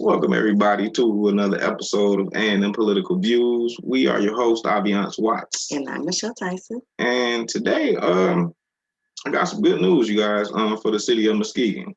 Welcome everybody to another episode of A&M Political Views. We are your host, Aviance Watts. And I'm Michelle Tyson. And today, I got some good news, you guys, for the city of Muskegon.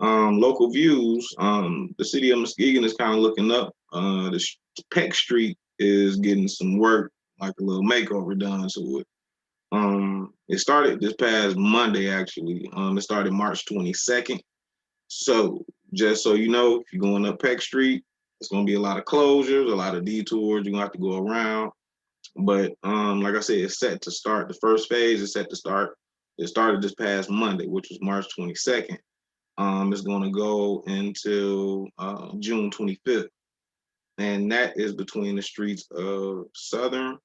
Local views, the city of Muskegon is kind of looking up. Peck Street is getting some work, like a little makeover done to it. It started this past Monday, actually. It started March 22nd. So just so you know, if you're going up Peck Street, it's gonna be a lot of closures, a lot of detours. You're gonna have to go around. But like I said, it's set to start. The first phase is set to start. It started this past Monday, which was March 22nd. It's gonna go until June 25th, and that is between the streets of Southern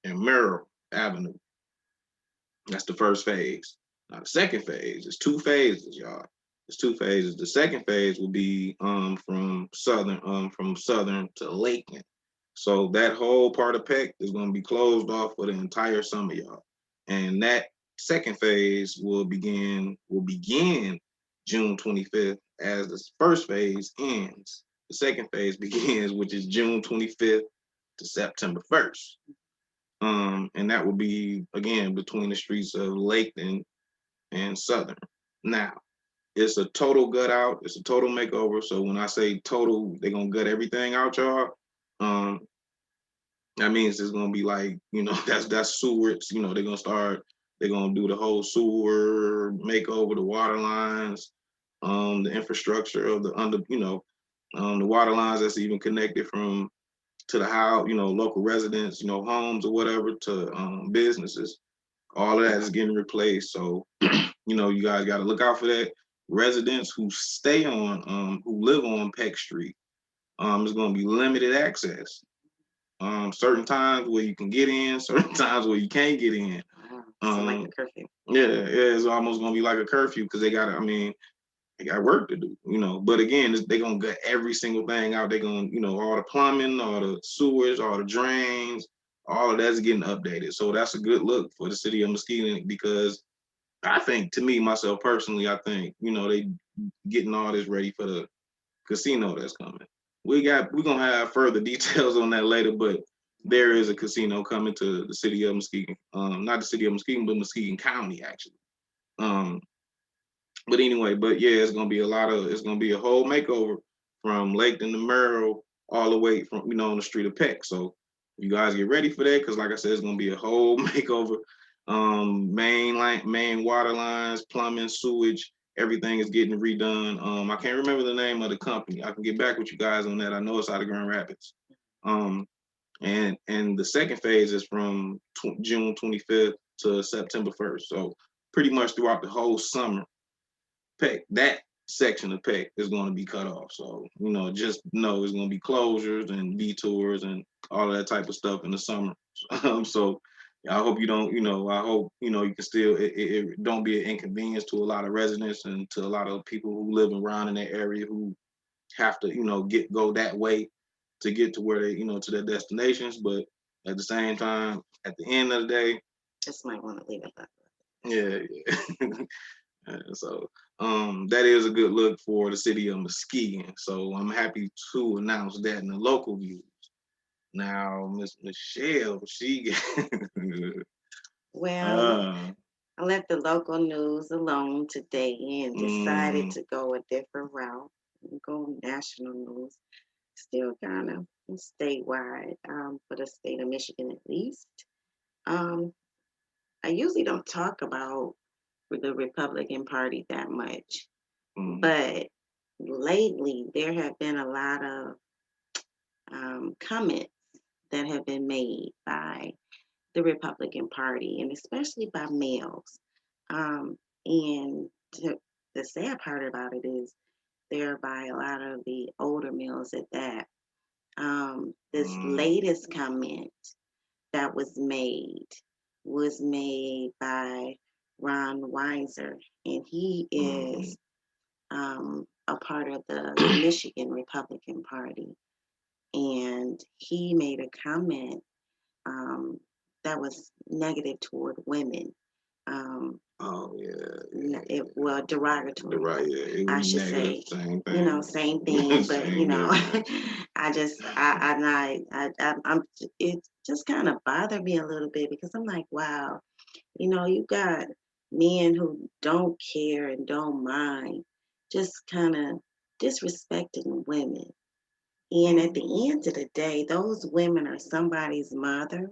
and Merrill Avenue. That's the first phase. Now the second phase is two phases, y'all. It's two phases. The second phase will be from Southern to Lakeland. So that whole part of Peck is going to be closed off for the entire summer, y'all. And that second phase will begin June 25th as the first phase ends. The second phase begins, which is June 25th to September 1st. And that will be again between the streets of Lakeland and Southern. Now, it's a total gut out. It's a total makeover. So when I say total, they're gonna gut everything out, y'all. Um, that means it's gonna be like, that's sewers. They're gonna start. They're gonna do the whole sewer makeover, the water lines, the infrastructure of the water lines that's even connected from to the house, local residents, homes or whatever to businesses. All of that is getting replaced. So, you guys got to look out for that. Residents who who live on Peck Street, is going to be limited access. Certain times where you can get in, certain times where you can't get in. So like a curfew. Yeah, it's almost going to be like a curfew because they got work to do, But again, they're gonna get every single thing out. They're gonna, all the plumbing, all the sewers, all the drains, all of that's getting updated. So that's a good look for the city of Muskegon because I think, to me, myself personally, I think, they getting all this ready for the casino that's coming. We're gonna have further details on that later, but there is a casino coming to the city of Muskegon. Not the city of Muskegon, but Muskegon County actually. Um, but anyway, it's gonna be a whole makeover from Lakeland to Merrill all the way from on the street of Peck. So you guys get ready for that because like I said, it's gonna be a whole makeover. Main water lines, plumbing, sewage, everything is getting redone. I can't remember the name of the company. I can get back with you guys on that. I know it's out of Grand Rapids. And the second phase is from June 25th to September 1st. So pretty much throughout the whole summer Peck, that section of Peck is going to be cut off. So, just know it's going to be closures and detours and all of that type of stuff in the summer. So, I hope you don't, I hope, you can still, it don't be an inconvenience to a lot of residents and to a lot of people who live around in that area who have to, go that way to get to where they, to their destinations. But at the same time, at the end of the day, just might want to leave it that way. Yeah. So that is a good look for the city of Muskegon. So I'm happy to announce that in the local views. Now, Miss Michelle, well, I left the local news alone today and decided to go a different route and go national news. Still kind of statewide for the state of Michigan at least. I usually don't talk about the Republican Party that much, but lately there have been a lot of comments that have been made by the Republican Party, and especially by males. And the sad part about it is there by a lot of the older males at that. This latest comment that was made by Ron Weiser, and he is a part of the Michigan Republican Party. And he made a comment that was negative toward women. Oh yeah, well, the derogatory, right, yeah, it I was should negative, say. same Same thing, thing, but same difference. I just, I'm, it just kind of bothered me a little bit because I'm like, wow, you got men who don't care and don't mind, just kind of disrespecting women. And at Mm, the end of the day, those women are somebody's mother,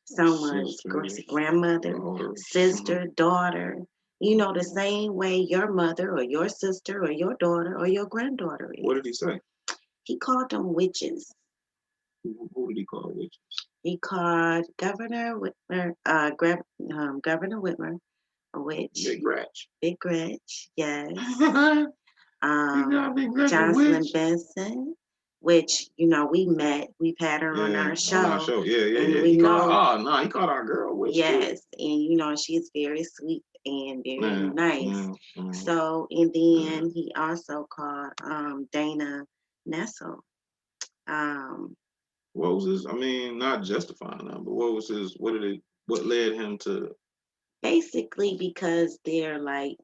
someone's sisters, grandmother, daughters. sister, daughter. The same way your mother or your sister or your daughter or your granddaughter What did he is. say? He called them witches. Who did he call witches? He called Governor Whitmer a witch. Big Gratch. Big Gretch, yes. He got Big Gratch a Jocelyn witch. Benson, which, we've had her on Yeah, our on our show, show. Yeah, yeah, and yeah. we He called. know, Oh no, he called our girl a witch too. yes, and she's very sweet and very Yeah, nice. yeah, yeah, So, and yeah. then he also called Dana Nessel. Um, What was his? I mean, not justifying them, but what was his? What did it? What led him to Basically because they're like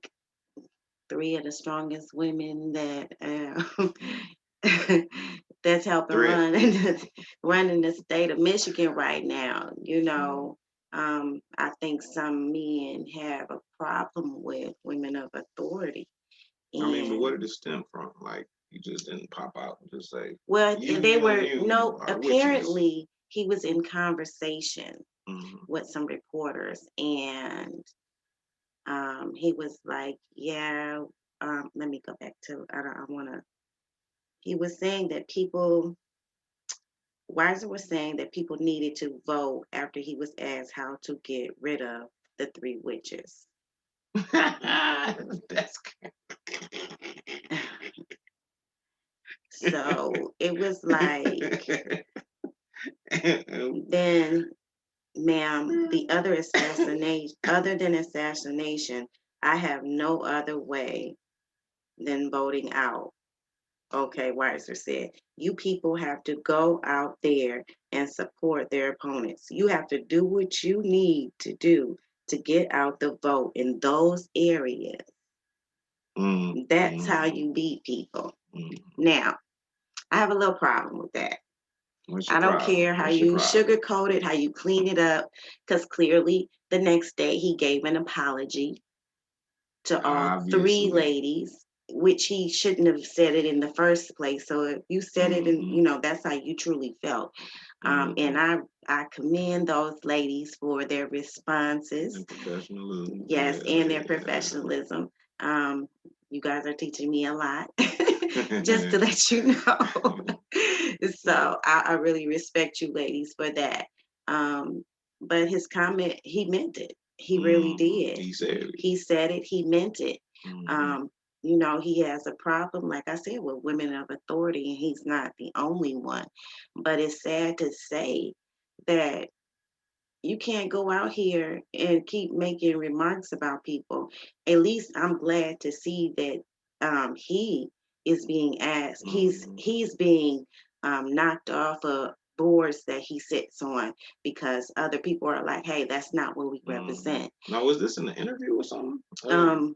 three of the strongest women that that's helping threat? run in the state of Michigan right now. Mm. I think some men have a problem with women of authority, I mean, but what and did it stem from? Like, you just didn't pop out and just say, well, "You, they you, and were you no. are witches." Apparently, he was in conversation Mm. with some reporters, and he was like, "Yeah." Let me go back to. I don't. I want to. He was saying that people Weiser was saying that people needed to vote after he was asked how to get rid of the three witches. That's So it was like, then, ma'am, the other assassination, other than assassination, I have no other way than voting out. Okay, Weiser said, you people have to go out there and support their opponents. You have to do what you need to do to get out the vote in those areas. mm, That's how mm, you beat people. mm. Now, I have a little problem with that. What's your I don't problem? care how What's your you problem? sugarcoat it, how you clean it up, because clearly the next day he gave an apology to all three Obviously. ladies, which he shouldn't have said it in the first place. So if you said it and Mm-hmm, that's how you truly felt. And mm-hmm. I commend those ladies for their responses. And professionalism. Yes, and their Yeah, professionalism. Um, you guys are teaching me a lot, just to yeah. let you know. So I really respect you ladies for that. Um, but his comment, he meant it. He really Mm-hmm. did. He said it. He said it, he meant it. Mm-hmm. Um, he has a problem, like I said, with women of authority, and he's not the only one. But it's sad to say that you can't go out here and keep making remarks about people. At least I'm glad to see that he is being asked. Mm-hmm. He's being knocked off of boards that he sits on because other people are like, "Hey, that's not what we Mm-hmm. represent." Now, was this in the interview or something? Um,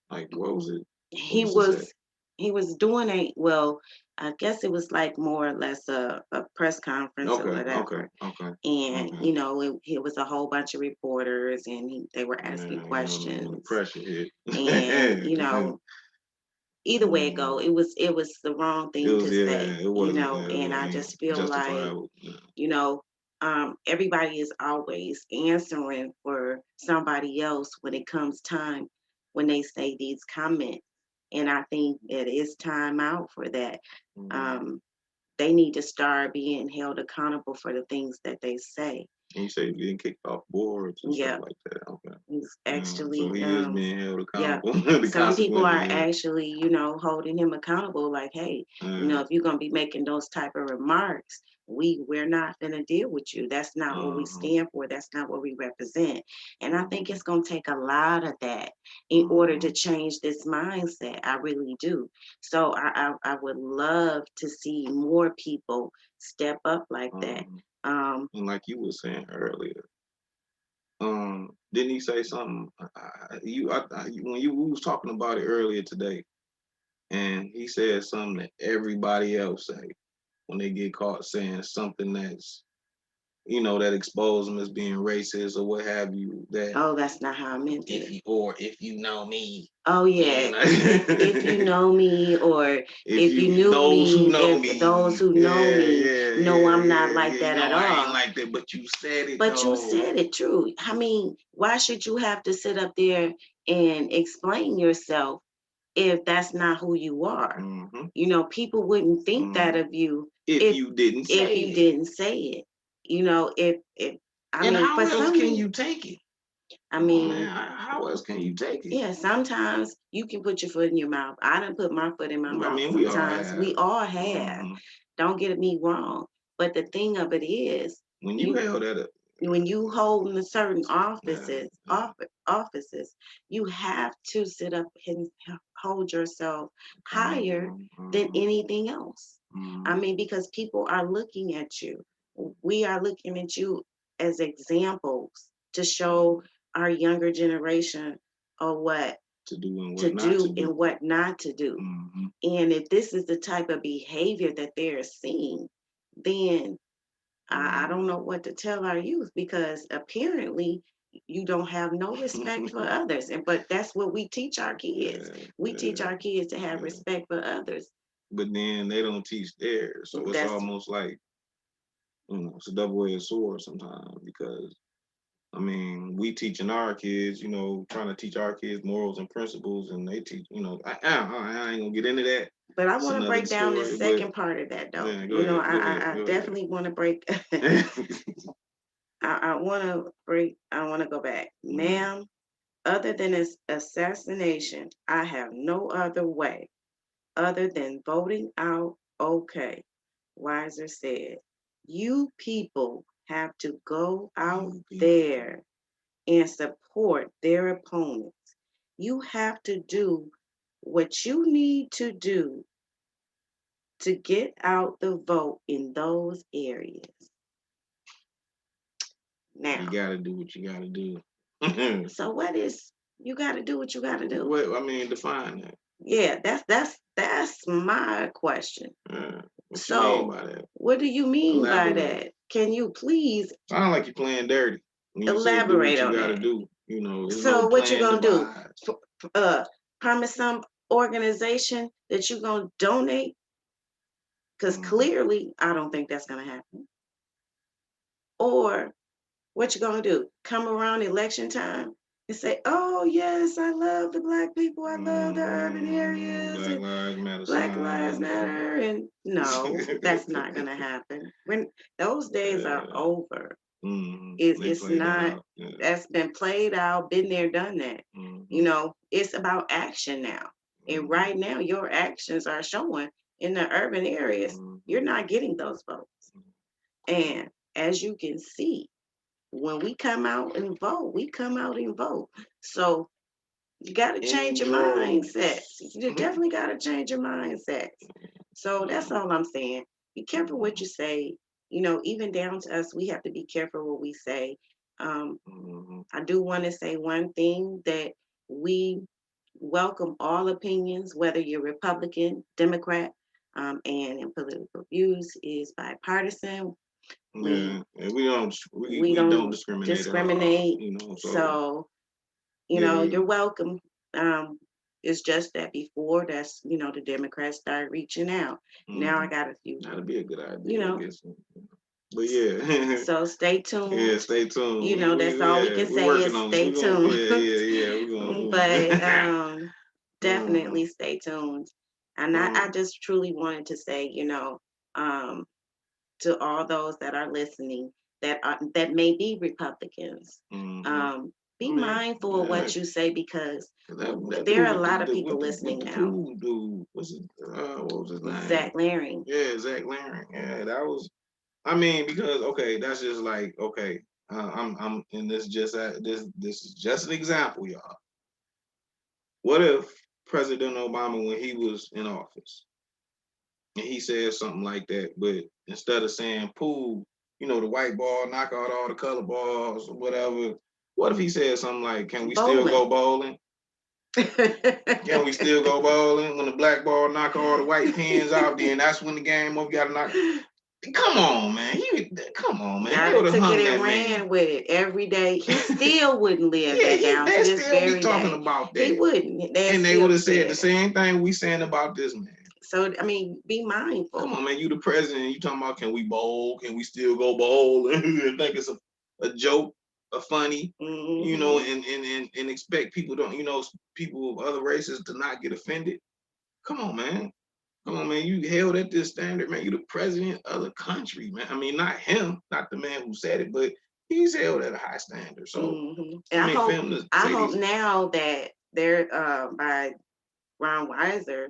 Like, what was it? What he was this at? was he was doing I guess it was like more or less a press conference or Okay, okay, whatever. okay, And okay. it was a whole bunch of reporters, and they were asking Man, when the questions. pressure hit. And either way it go, Mm. it was the wrong It thing was, to yeah, say. it wasn't, it And I wasn't just feel like justifiable. Yeah. you know everybody is always answering for somebody else when it comes time when they say these comments, and I think it is time out for that. Mm. um, they need to start being held accountable for the things that they say. And you say getting kicked off boards and stuff Yeah, like that. Okay. he's Yeah. So actually, he is being held yeah. accountable. The Some people are consequences. actually, holding him accountable. Like, hey, Yeah. if you're gonna be making those type of remarks, we're not gonna deal with you. That's not what we Uh-huh. stand for. That's not what we represent. And I think Uh-huh. it's gonna take a lot of that in order Uh-huh. to change this mindset. I really do. So I would love to see more people step up like that. Uh-huh. Um, And like you were saying earlier, Didn't he say something? When you we was talking about it earlier today, and he said something that everybody else say when they get caught saying something that's that expose them as being racist or what have you. That Oh, that's not how I meant it. if you know me, Oh yeah, if you know me, or if if you you knew those who me, know if those me, who know me know I'm not like yeah. You that know at I ain't all. like that, but you said it But you though. said it true. I mean, why should you have to sit up there and explain yourself if that's not who you are? Mm-hmm. People wouldn't think that Mm-hmm. of you If if you didn't if say you it, didn't say it. If I and mean, for how else some can reason, you take it? I Come on, man. mean, How else can you take it? yeah, sometimes you can put your foot in your mouth. I done put my foot in my I mouth. mean, we all Sometimes have. we all have. Mm-hmm. Don't get me wrong. But the thing of it is, When you you held that, when you hold in certain yeah, offices, you have to sit up and hold yourself higher mm-hmm, than mm-hmm, anything else. I mm-hmm, mean, because people are looking at you. We are looking at you as examples to show our younger generation of what to do and to what not to do do. and what not to do. Mm-hmm. And if this is the type of behavior that they're seeing, then I don't know what to tell our youth, because apparently you don't have no respect for others. But that's what we teach our kids. Yeah, We teach yeah, our kids to have yeah. respect for others. But then they don't teach theirs, so it's That's almost like it's a double-edged sword sometimes because I mean, we teaching our kids, trying to teach our kids morals and principles, and they teach, I ain't gonna get into that. But I It's want to another break down the story, but second part of that though. yeah, go ahead, go ahead, I go definitely want to break ahead. I want to go back. Mm, Ma'am, other than assassination, I have no other way other than voting out okay. Weiser said, you people have to go out you people. there and support their opponents. You have to do what you need to do to get out the vote in those areas. You Now, gotta do what you gotta do. so what is you got to do what you got to do? What I mean, define that. Yeah, that's my question. What you mean So, by that? what do you mean by Elaborate. that? Can you please Sound like you're playing dirty when you said do what elaborate you on gotta that? do. There's no So, what you plan gonna do? devised. Promise some organization that you gonna donate? Because Mm-hmm. clearly, I don't think that's gonna happen. Or what you gonna do? Come around election time and say, "Oh yes, I love the black people. I love the urban areas, Black and Lives Matter Black Lives signs. Matter." And no, that's not gonna happen. When those days are over, They it's played that not. out. Yeah. That's been played out. Been there, done that. Mm-hmm. It's about action now. And Mm-hmm. right now, your actions are showing in the urban areas. Mm-hmm. You're not getting those votes. And as you can see, when we come out and vote, we come out and vote. So you got to In change your mindsets. droves. You definitely got to change your mindsets. So that's all I'm saying. Be careful what you say. Even down to us, we have to be careful what we say. Mm-hmm. I do want to say one thing, that we welcome all opinions, whether you're Republican, Democrat, and in political views is bipartisan. We Yeah, and we we don't don't discriminate at all. discriminate. So So, yeah. you're welcome. It's just that before that's, the Democrats started reaching out. Now I Mm-hmm. got a few, That'd be a good you idea, I know, guess. But yeah, so stay yeah. tuned. Stay tuned. That's all we can We're say working is on it. stay We're gonna tuned. yeah. We're But gonna. Mm-hmm. definitely stay tuned. And I Um, just truly wanted to say, um, to all those that are listening, that may be Republicans. mm-hmm. Um, I be mean, mindful of yeah, what you say, because that there dude are a lot of people with listening the now. pool dude. What's it? What was his name? Zach Laring. Yeah, Zach Laring. Yeah, that was. I mean, because okay, that's just like okay. I'm and this is just an example, y'all. What if President Obama, when he was in office, and he said something like that, but instead of saying pool, the white ball, knock out all the color balls or whatever, What if he said something like, "Can we still Bowling. go bowling? Can we still go bowling? When the black ball knock all the white pins out, then that's when the game over. Got to knock." Come on, man. Come on, man. They Y'all would have took hung it and that ran man. with it every day. He still wouldn't live Yeah, that down to they this still be very talking day. about He that. wouldn't. They'd And they still would be have said the saying it. same thing we saying about this man. So I mean, be Come mindful. on, man. You the president. You talking about, can we bowl? Can we still go bowl? And think it's a joke, a funny, you know, Hmm. and expect people don't, people of other races to not get offended. Come on, man. Come on, man. You held at this standard, man. You the president of the country, man. I mean, not him, not the man who said it, but he's held at a high standard. So, And I mean, for him to I say hope these, now that they're by Ron Weiser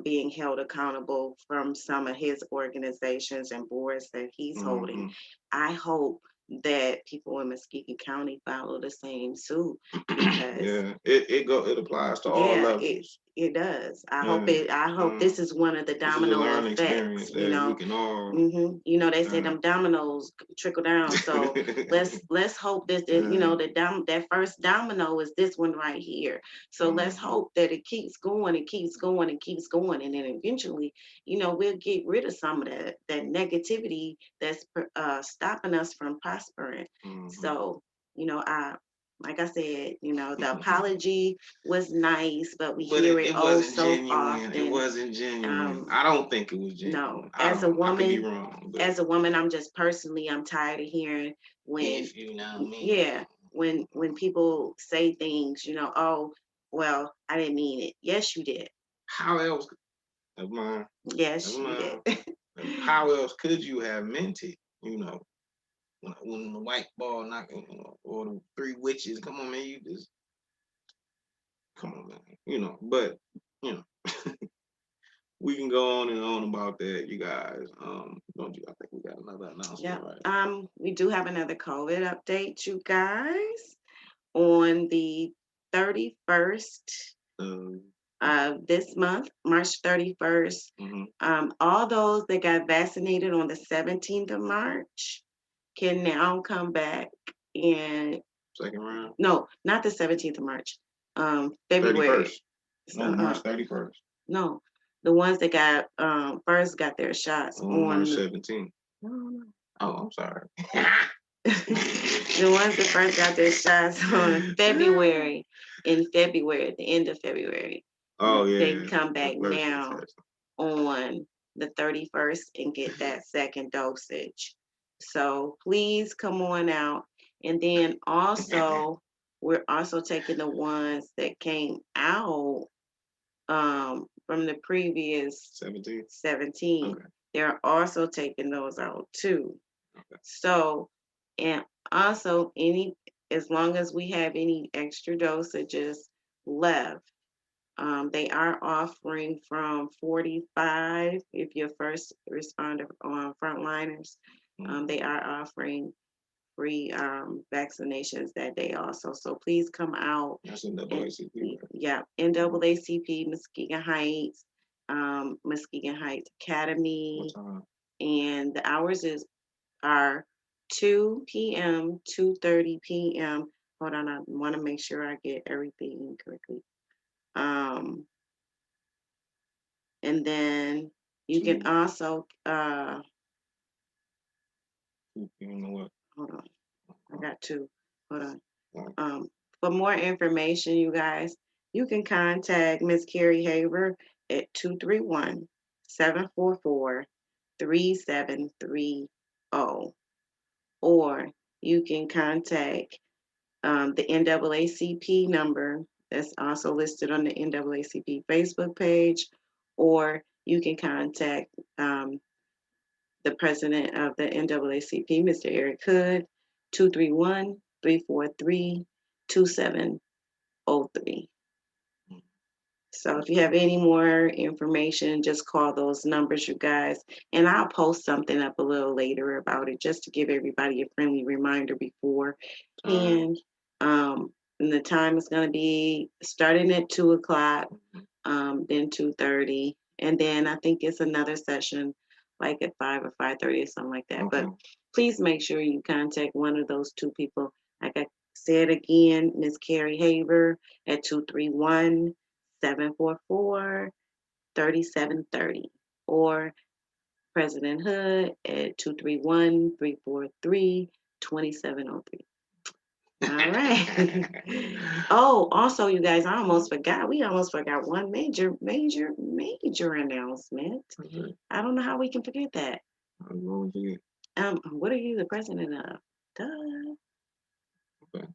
being held accountable from some of his organizations and boards that he's holding. I hope that people in Muskegon County follow the same suit because yeah, it applies to all yeah, levels. it does. Yeah, I hope this is one of the this is a domino learning effects. experience that we can all. They say them dominoes trickle down. So let's hope this is, that first domino is this one right here. So let's hope that it keeps going and keeps going and keeps going, and then eventually, we'll get rid of some of that negativity that's stopping us from prospering. So, I like I said, the apology was nice, but we hear it it oh wasn't so genuine. It often. wasn't genuine. I don't think it was No, genuine. I don't know. I could be wrong. But as a woman, I'm just personally, I'm tired of hearing when, if you know me, yeah, when people say things, oh, well, I didn't mean it. Yes, you did. how else? Never mind. Yes, Never you did. mind. How else could you have meant it? When the white ball knocking, or the three witches. Come on, man. You just come on, man. But you know, we can go on and on about that, you guys. Don't you? I think we got another announcement, Yeah. right? We do have another COVID update, you guys, on the 31st of this month, March 31st. All those that got vaccinated on the 17th of March can now come back in Second round? no, not the 17th of March. February. 31st. No, March 31st. No, the ones that got first got their shots On March on 17th. no. Oh, I'm sorry. The ones that first got their shots on February, at the end of February. Oh They yeah, can come the back first now test. on the 31st and get that second dosage. So please come on out. And then also, we're also taking the ones that came out from the previous 17. Okay. They're also taking those out too. Okay. So, and also as long as we have any extra dosages left, they are offering from 45 if you're first responder on frontliners. They are offering free vaccinations that day also. So please come out. That's NAACP, right? Yeah, NAACP, Muskegon Heights Academy. What time? And the hours are 2 p.m., 2:30 p.m. Hold on, I want to make sure I get everything correctly. And then you can also You know what? hold on. I got two. Hold on. For more information, you guys, you can contact Miss Carrie Haver at 231-744-3730. Or you can contact the NAACP number that's also listed on the NAACP Facebook page, or you can contact the president of the NAACP, Mr. Eric Hood, 231-343-2703. So if you have any more information, just call those numbers, you guys. And I'll post something up a little later about it just to give everybody a friendly reminder before. And the time is going to be starting at 2 o'clock, then 2:30. And then I think it's another session like at 5 or 5:30 or something like that. Okay. But please make sure you contact one of those two people. Like I Say it again, Miss Carrie Haver at 231-744-3730, or President Hood at 231-343-2703. All right. Oh, also, you guys, I almost forgot. We almost forgot one major announcement. Okay. I don't know how we can forget that. I'm going to get. What are you the president of? Duh. Okay.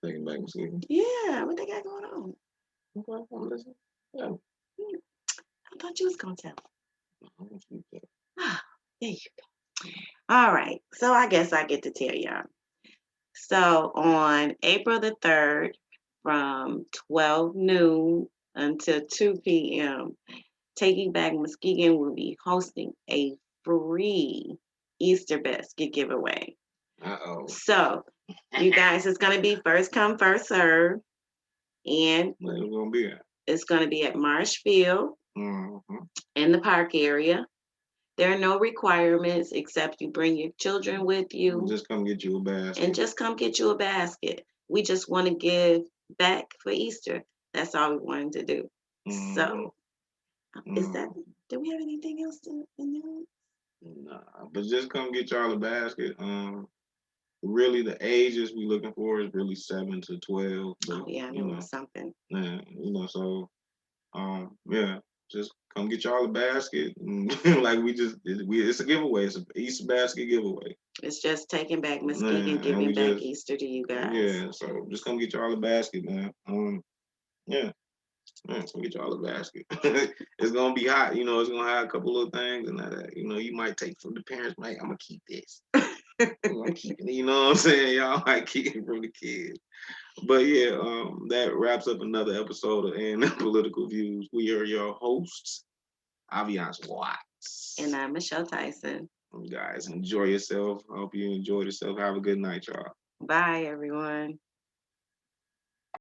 Taking back my sleeping. Yeah, what they got going on? Okay, I'm listening. Yeah. I thought you was gonna tell. I'm gonna sleep there. Ah, there you go. All right, so I guess I get to tell y'all. So on April the 3rd, from 12 noon until 2 p.m., Taking Back Muskegon will be hosting a free Easter basket giveaway. Uh-oh. So, you guys, it's going to be first come, first serve, and Where it's gonna be at? it's going to be at Marshfield Mm-hmm. in the park area. There are no requirements except you bring your children with you Just come get you a basket. and just come get you a basket. We just want to give back for Easter. That's all we wanted to do. Mm-hmm. So, is that, do we have anything else to announce? Nah, but just come get y'all a basket. Really the ages we looking for is really 7 to 12. But Oh, yeah, I you knew it know, was something. yeah, so yeah, just come get y'all a basket. Like it's a giveaway. It's an Easter basket giveaway. It's just taking back Yeah, Muskegon, and giving we back just Easter to you guys. yeah. So just come get y'all a basket, man. Yeah. Man, so get y'all a basket. It's gonna be hot, it's gonna have a couple of things and that, you might take from the parents, like, I'm gonna keep this. I'm keeping it, you know what I'm saying? Y'all might keep it from the kids. But yeah, that wraps up another episode of And Political Views. We are your hosts, Aviance Watts. And I'm Michelle Tyson. Guys, enjoy yourself. I hope you enjoyed yourself. Have a good night, y'all. Bye, everyone.